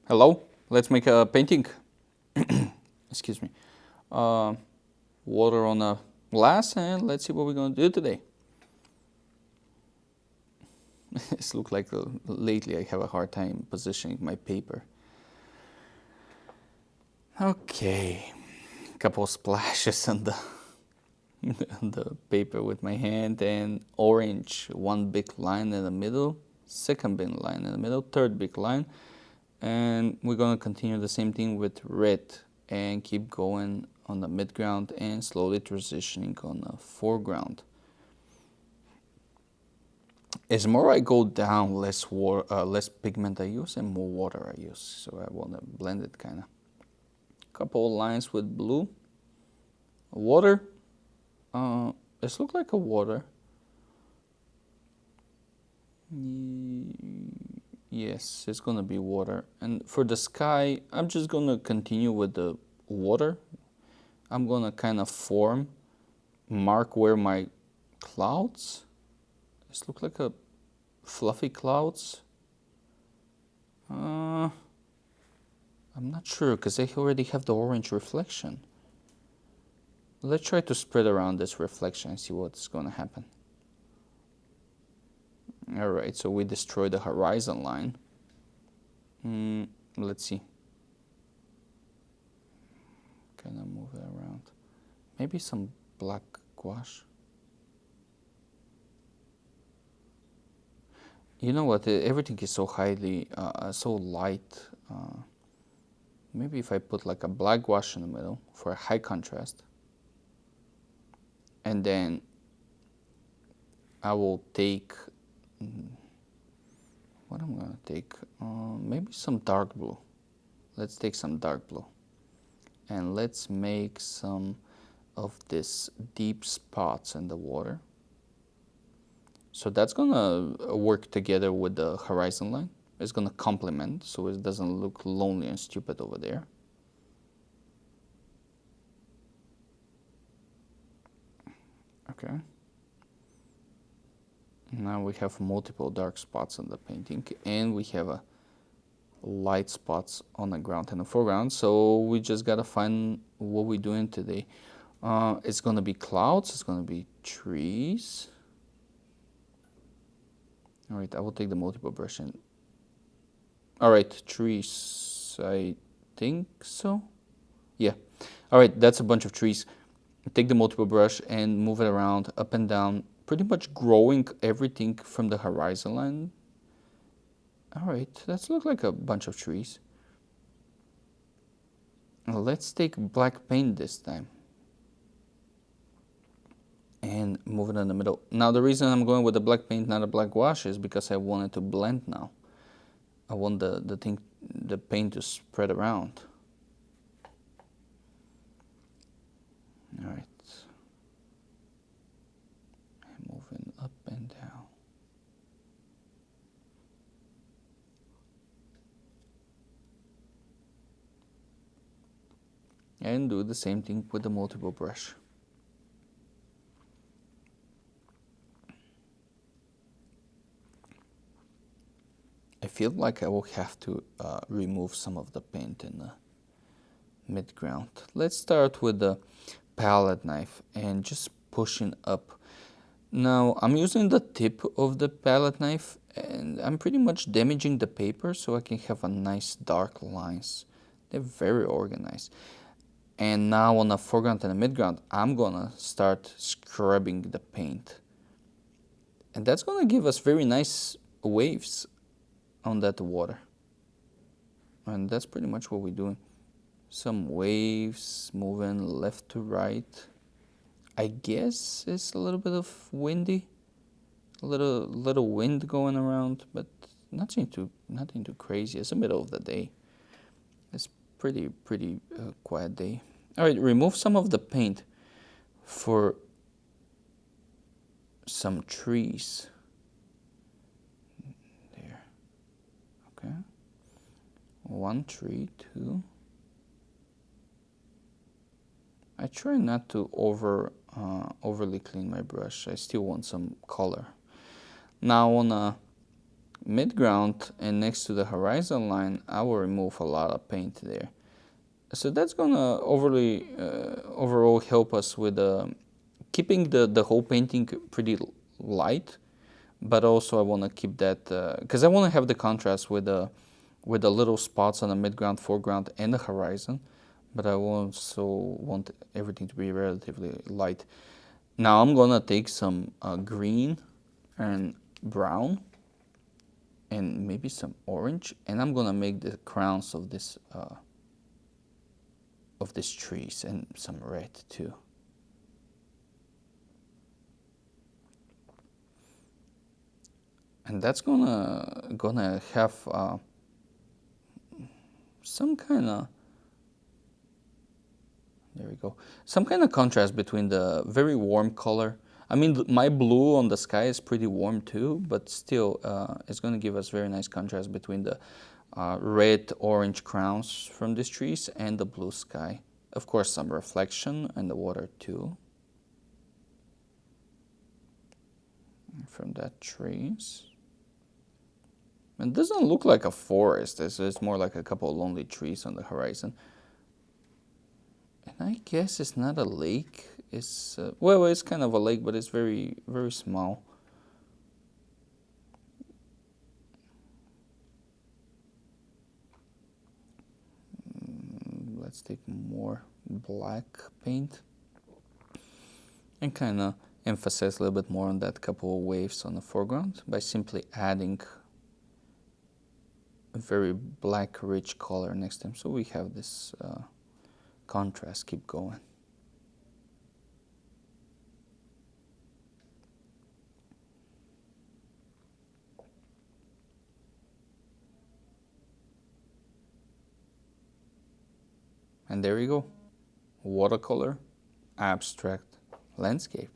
Hello, let's make a painting. Excuse me. Uh, Water on a glass, and let's see what we're gonna do today. This look like lately I have a hard time positioning my paper. Okay, couple splashes on the on the paper with my hand, and orange, one big line in the middle, second big line in the middle, third big line, and we're gonna continue the same thing with red and keep going on the midground and slowly transitioning on the foreground. As more I go down, less pigment I use and more water I use. So I want to blend it kind of. Couple lines with blue. Water. This looks like a water. Yes, it's gonna be water. And for the sky, I'm just gonna continue with the water. I'm gonna kind of mark where my clouds. This look like a fluffy clouds. I'm not sure because I already have the orange reflection. Let's try to spread around this reflection and see what's going to happen. Alright, so we destroy the horizon line. Let's see. Kind of move it around. Maybe some black gouache. You know what? Everything is so so light. Maybe if I put like a black gouache in the middle for a high contrast. And then I will take, what I'm gonna take, maybe some dark blue. Let's take some dark blue. And let's make some of these deep spots in the water. So that's gonna work together with the horizon line. It's gonna complement so it doesn't look lonely and stupid over there. Okay. Now we have multiple dark spots on the painting and we have a light spots on the ground and the foreground. So we just gotta find what we're doing today. It's gonna be clouds, it's gonna be trees. All right, I will take the multiple brush and, all right, trees, I think so. Yeah, all right, that's a bunch of trees. Take the multiple brush and move it around up and down, pretty much growing everything from the horizon line. All right, that looks like a bunch of trees. Let's take black paint this time and move it in the middle. Now the reason I'm going with the black paint, not a black gouache, is because I want it to blend now. I want the paint to spread around. All right, moving up and down. And do the same thing with the multiple brush. I feel like I will have to remove some of the paint in the midground. Let's start with the palette knife and just pushing up. Now I'm using the tip of the palette knife and I'm pretty much damaging the paper so I can have a nice dark lines. They're very organized. And now on the foreground and the midground, I'm gonna start scrubbing the paint. And that's gonna give us very nice waves on that water. And that's pretty much what we're doing. Some waves moving left to right. I guess it's a little bit of windy, a little wind going around, but nothing too crazy. It's the middle of the day. It's pretty quiet day. All right, remove some of the paint for some trees. There. Okay. One tree, two. I try not to overly clean my brush. I still want some color. Now on a midground and next to the horizon line, I will remove a lot of paint there. So that's gonna overall help us with keeping the whole painting pretty light, but also I want to keep that because I want to have the contrast with the little spots on the midground, foreground, and the horizon, but I also want everything to be relatively light. Now I'm gonna take some green and brown and maybe some orange, and I'm gonna make the crowns of these trees, and some red too. And that's gonna have some kind of, there we go, some kind of contrast between the very warm color. I mean, my blue on the sky is pretty warm too, but still, it's gonna give us very nice contrast between the red orange crowns from these trees and the blue sky. Of course, some reflection and the water too from that trees. It doesn't look like a forest. It's more like a couple of lonely trees on the horizon. And I guess it's not a lake. It's well, it's kind of a lake, but it's very, very small. Let's take more black paint and kind of emphasize a little bit more on that couple of waves on the foreground by simply adding a very black rich color next to them, so we have this contrast. Keep going. And there you go, watercolor abstract landscape.